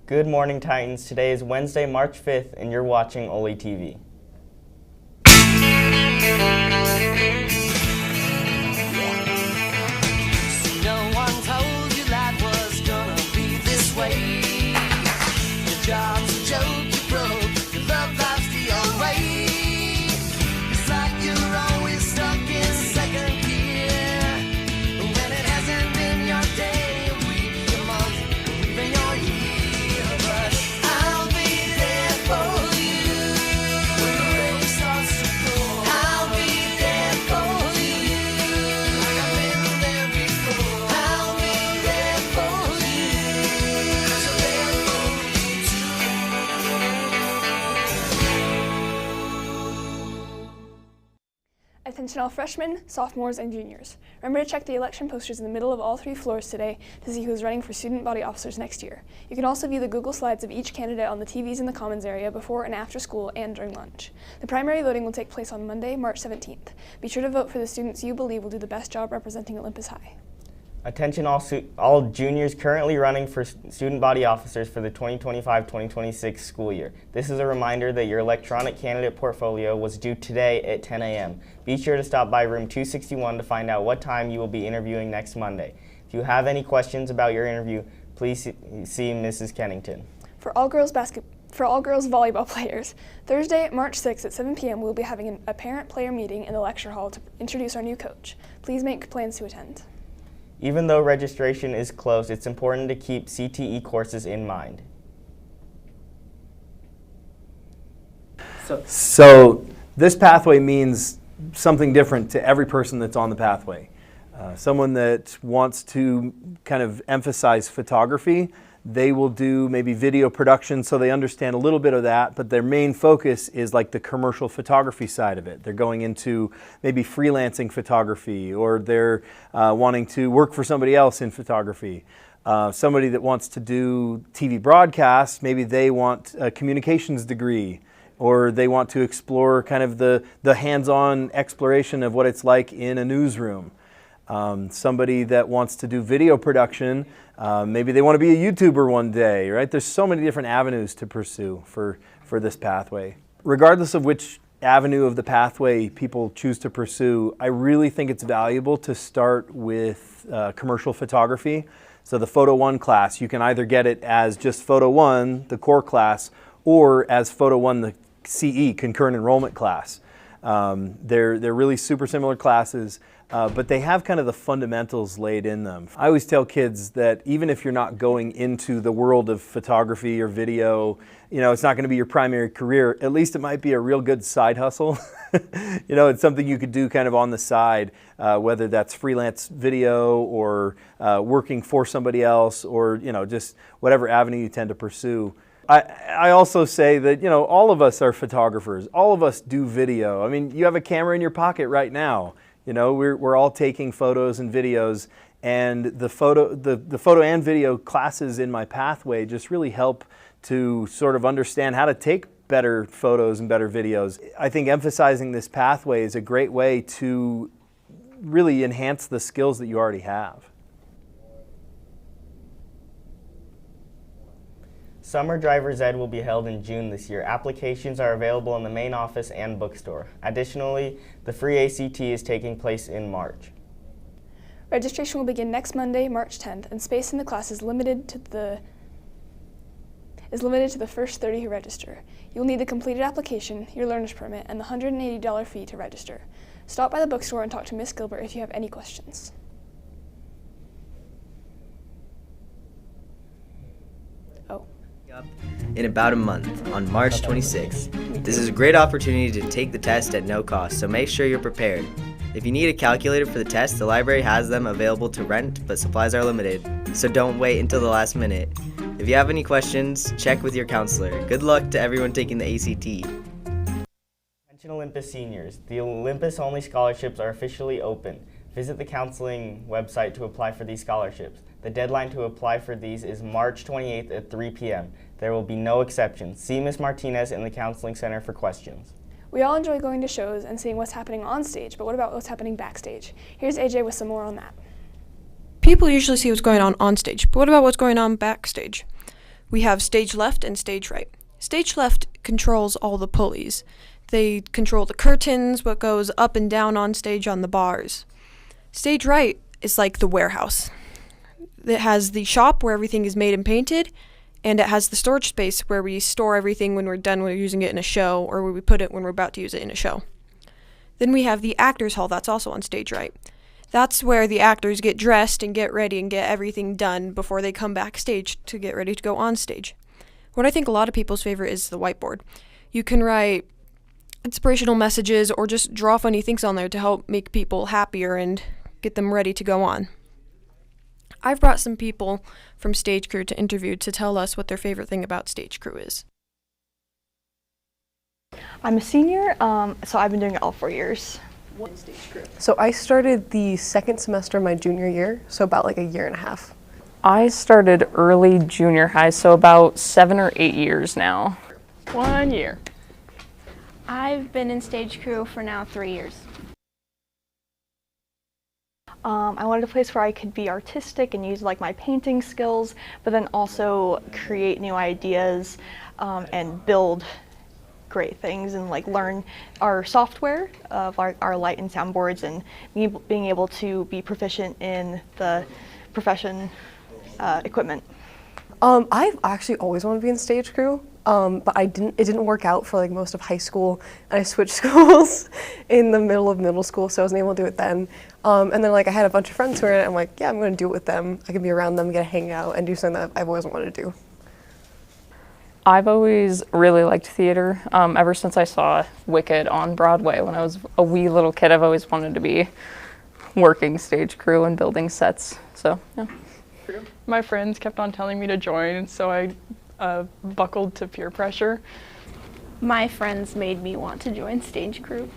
Good morning, Titans. Today is Wednesday, March 5th, and you're watching OlyTV. No one told you life was gonna be this way. Your job's a joke, you broke, your love life's the old way. It's like you're always stuck in second gear, when it hasn't been your day, a week, a month, or even your year. But I'll be there for you when the rain starts to pour. I'll be there for you like I've been there before. I'll be there for you 'cause you're there for me too. Attention all freshmen, sophomores, and juniors. Remember to check the election posters in the middle of all 3 floors today to see who's running for student body officers next year. You can also view the Google Slides of each candidate on the TVs in the Commons area before and after school and during lunch. The primary voting will take place on Monday, March 17th. Be sure to vote for the students you believe will do the best job representing Olympus High. Attention all juniors currently running for student body officers for the 2025-2026 school year. This is a reminder that your electronic candidate portfolio was due today at 10 a.m. Be sure to stop by room 261 to find out what time you will be interviewing next Monday. If you have any questions about your interview, please see Mrs. Kennington. For all girls volleyball players, Thursday, March 6th at 7 p.m. we'll be having a parent-player meeting in the lecture hall to introduce our new coach. Please make plans to attend. Even though registration is closed, it's important to keep CTE courses in mind. So this pathway means something different to every person that's on the pathway. Someone that wants to kind of emphasize photography, they will do maybe video production so they understand a little bit of that, but their main focus is like the commercial photography side of it. They're going into maybe freelancing photography, or they're wanting to work for somebody else in photography. Somebody that wants to do TV broadcasts, maybe they want a communications degree, or they want to explore kind of the hands-on exploration of what it's like in a newsroom. Somebody that wants to do video production, maybe they want to be a YouTuber one day, right? There's so many different avenues to pursue for this pathway. Regardless of which avenue of the pathway people choose to pursue, I really think it's valuable to start with commercial photography. So the Photo 1 class, you can either get it as just Photo 1, the core class, or as Photo 1, the CE, concurrent enrollment class. They're really super similar classes. But they have kind of the fundamentals laid in them. I always tell kids that even if you're not going into the world of photography or video, you know, it's not going to be your primary career, at least it might be a real good side hustle. You know, it's something you could do kind of on the side, whether that's freelance video or working for somebody else, or, you know, just whatever avenue you tend to pursue. I also say that, you know, all of us are photographers. All of us do video. I mean, you have a camera in your pocket right now. You know, we're all taking photos and videos, and the photo and video classes in my pathway just really help to sort of understand how to take better photos and better videos. I think emphasizing this pathway is a great way to really enhance the skills that you already have. Summer Driver's Ed will be held in June this year. Applications are available in the main office and bookstore. Additionally, the free ACT is taking place in March. Registration will begin next Monday, March 10th, and space in the class is limited to the first 30 who register. You'll need the completed application, your learner's permit, and the $180 fee to register. Stop by the bookstore and talk to Miss Gilbert if you have any questions. In about a month, on March 26th. This is a great opportunity to take the test at no cost, so make sure you're prepared. If you need a calculator for the test, the library has them available to rent, but supplies are limited, so don't wait until the last minute. If you have any questions, check with your counselor. Good luck to everyone taking the ACT. Attention Olympus seniors, the Olympus-only scholarships are officially open. Visit the counseling website to apply for these scholarships. The deadline to apply for these is March 28th at 3 p.m. There will be no exceptions. See Ms. Martinez in the Counseling Center for questions. We all enjoy going to shows and seeing what's happening on stage, but what about what's happening backstage? Here's AJ with some more on that. People usually see what's going on stage, but what about what's going on backstage? We have stage left and stage right. Stage left controls all the pulleys. They control the curtains, what goes up and down on stage on the bars. Stage right is like the warehouse. It has the shop where everything is made and painted, and it has the storage space where we store everything when we're done with using it in a show, or where we put it when we're about to use it in a show. Then we have the actors hall, that's also on stage right. That's where the actors get dressed and get ready and get everything done before they come backstage to get ready to go on stage. What I think a lot of people's favorite is the whiteboard. You can write inspirational messages or just draw funny things on there to help make people happier and get them ready to go on. I've brought some people from stage crew to interview to tell us what their favorite thing about stage crew is. I'm a senior, so I've been doing it all 4 years. So I started the second semester of my junior year, so about like a year and a half. I started early junior high, so about 7 or 8 years now. 1 year. I've been in stage crew for now 3 years. I wanted a place where I could be artistic and use like my painting skills, but then also create new ideas and build great things and like learn our software of our light and sound boards, and being able to be proficient in the profession equipment. I've actually always wanted to be in stage crew, but it didn't work out for like most of high school, and I switched schools in the middle of middle school, so I wasn't able to do it then. And then like I had a bunch of friends who were in it, I'm like, yeah, I'm gonna do it with them. I can be around them, get to hang out, and do something that I've always wanted to do. I've always really liked theater. Ever since I saw Wicked on Broadway when I was a wee little kid, I've always wanted to be working stage crew and building sets, so yeah. My friends kept on telling me to join, so I buckled to peer pressure. My friends made me want to join stage crew.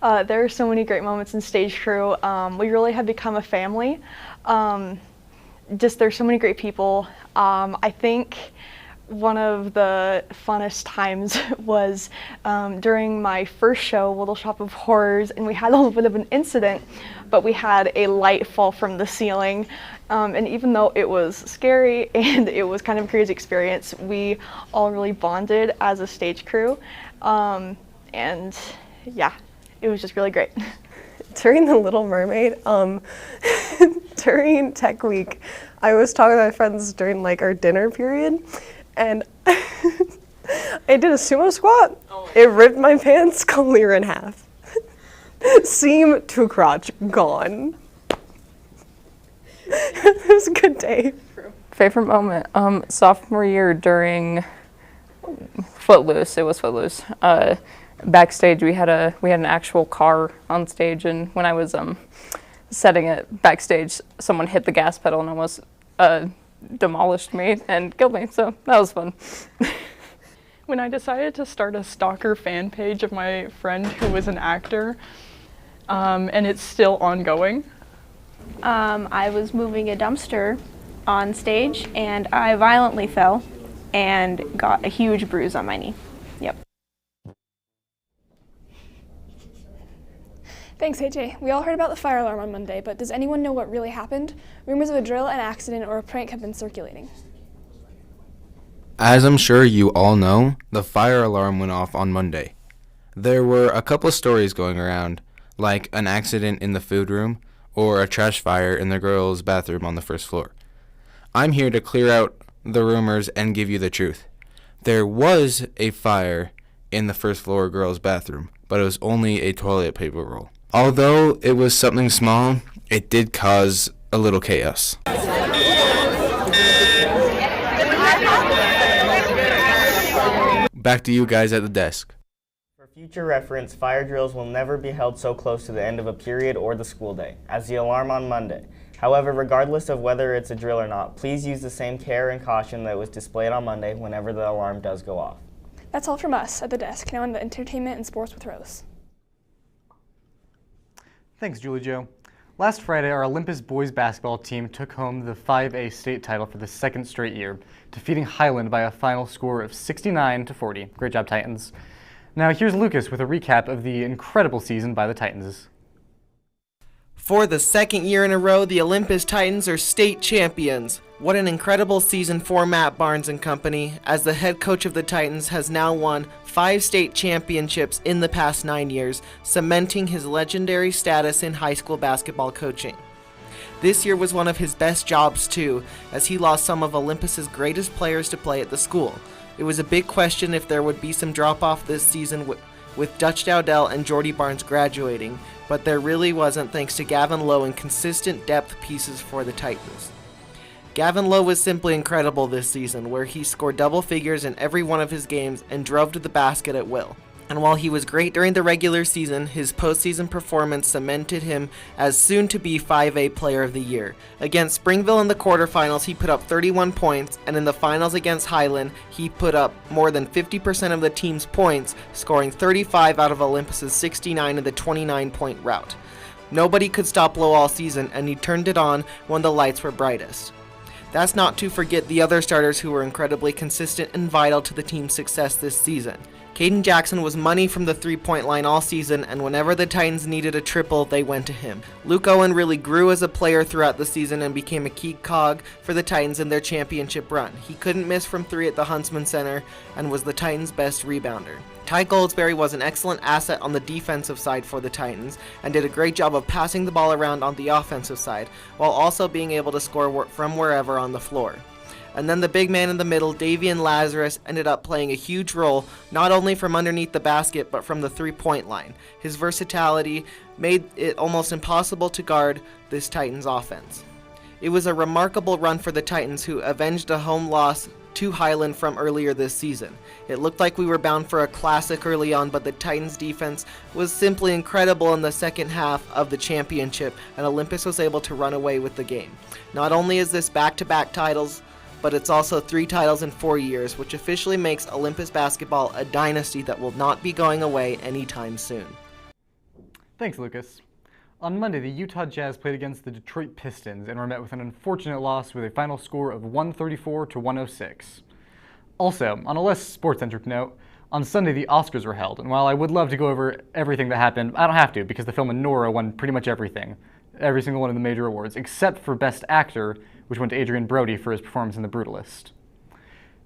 There are so many great moments in stage crew. We really have become a family. There's so many great people. I think one of the funnest times was during my first show, Little Shop of Horrors, and we had a little bit of an incident, but we had a light fall from the ceiling. And even though it was scary and it was kind of a crazy experience, we all really bonded as a stage crew. And yeah, it was just really great. During The Little Mermaid, during tech week, I was talking to my friends during like our dinner period, and I did a sumo squat. It ripped my pants clear in half. Seam to crotch, gone. It was a good day. Favorite moment? Sophomore year during Footloose. It was Footloose. Backstage, we had an actual car on stage, and when I was setting it backstage, someone hit the gas pedal and almost demolished me and killed me. So that was fun. When I decided to start a stalker fan page of my friend who was an actor, and it's still ongoing. I was moving a dumpster on stage, and I violently fell and got a huge bruise on my knee. Yep. Thanks, AJ. We all heard about the fire alarm on Monday, but does anyone know what really happened? Rumors of a drill, an accident, or a prank have been circulating. As I'm sure you all know, the fire alarm went off on Monday. There were a couple stories going around, like an accident in the food room or a trash fire in the girls' bathroom on the first floor. I'm here to clear out the rumors and give you the truth. There was a fire in the first floor girls' bathroom, but it was only a toilet paper roll. Although it was something small, it did cause a little chaos. Back to you guys at the desk. For future reference, fire drills will never be held so close to the end of a period or the school day as the alarm on Monday. However, regardless of whether it's a drill or not, please use the same care and caution that was displayed on Monday whenever the alarm does go off. That's all from us at the desk. Now on to entertainment and sports with Rose. Thanks, Julie Jo. Last Friday, our Olympus boys basketball team took home the 5A state title for the second straight year, defeating Highland by a final score of 69-40. Great job, Titans. Now here's Lucas with a recap of the incredible season by the Titans. For the second year in a row, the Olympus Titans are state champions. What an incredible season for Matt Barnes and company, as the head coach of the Titans has now won 5 state championships in the past 9 years, cementing his legendary status in high school basketball coaching. This year was one of his best jobs too, as he lost some of Olympus's greatest players to play at the school. It was a big question if there would be some drop-off this season with Dutch Dowdell and Jordy Barnes graduating, but there really wasn't, thanks to Gavin Lowe and consistent depth pieces for the Titans. Gavin Lowe was simply incredible this season, where he scored double figures in every one of his games and drove to the basket at will. And while he was great during the regular season, his postseason performance cemented him as soon-to-be 5A Player of the Year. Against Springville in the quarterfinals, he put up 31 points, and in the finals against Highland, he put up more than 50% of the team's points, scoring 35 out of Olympus's 69 in the 29-point rout. Nobody could stop Lowe all season, and he turned it on when the lights were brightest. That's not to forget the other starters who were incredibly consistent and vital to the team's success this season. Caden Jackson was money from the three-point line all season, and whenever the Titans needed a triple, they went to him. Luke Owen really grew as a player throughout the season and became a key cog for the Titans in their championship run. He couldn't miss from 3 at the Huntsman Center and was the Titans' best rebounder. Ty Goldsberry was an excellent asset on the defensive side for the Titans and did a great job of passing the ball around on the offensive side, while also being able to score from wherever on the floor. And then the big man in the middle, Davian Lazarus, ended up playing a huge role, not only from underneath the basket, but from the three-point line. His versatility made it almost impossible to guard this Titans offense. It was a remarkable run for the Titans, who avenged a home loss to Highland from earlier this season. It looked like we were bound for a classic early on, but the Titans defense was simply incredible in the second half of the championship, and Olympus was able to run away with the game. Not only is this back-to-back titles, but it's also 3 titles in 4 years, which officially makes Olympus basketball a dynasty that will not be going away anytime soon. Thanks, Lucas. On Monday, the Utah Jazz played against the Detroit Pistons and were met with an unfortunate loss with a final score of 134 to 106. Also, on a less sports-centric note, on Sunday the Oscars were held, and while I would love to go over everything that happened, I don't have to, because the film Nora won pretty much everything. Every single one of the major awards, except for Best Actor, which went to Adrian Brody for his performance in The Brutalist.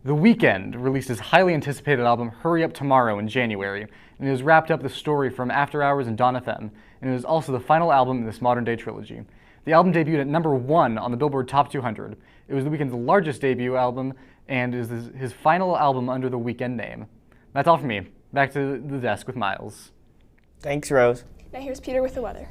The Weeknd released his highly anticipated album Hurry Up Tomorrow in January, and it has wrapped up the story from After Hours and Dawn FM, and it is also the final album in this modern-day trilogy. The album debuted at number 1 on the Billboard Top 200. It was The Weeknd's largest debut album, and is his final album under the Weeknd name. That's all from me. Back to the desk with Miles. Thanks, Rose. Now here's Peter with the weather.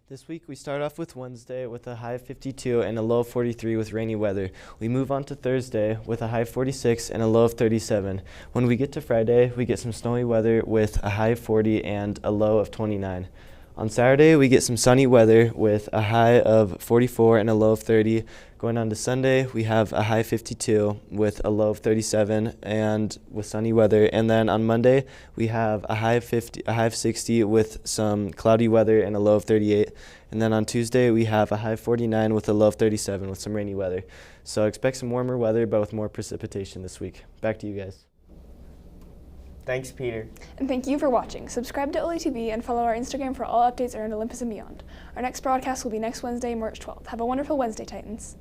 This week we start off with Wednesday with a high of 52 and a low of 43 with rainy weather. We move on to Thursday with a high of 46 and a low of 37. When we get to Friday, we get some snowy weather with a high of 40 and a low of 29. On Saturday, we get some sunny weather with a high of 44 and a low of 30. Going on to Sunday, we have a high of 52 with a low of 37 and with sunny weather. And then on Monday, we have a high of 60 with some cloudy weather and a low of 38. And then on Tuesday, we have a high of 49 with a low of 37 with some rainy weather. So expect some warmer weather, but with more precipitation this week. Back to you guys. Thanks, Peter. And thank you for watching. Subscribe to OlyTV and follow our Instagram for all updates around Olympus and beyond. Our next broadcast will be next Wednesday, March 12th. Have a wonderful Wednesday, Titans.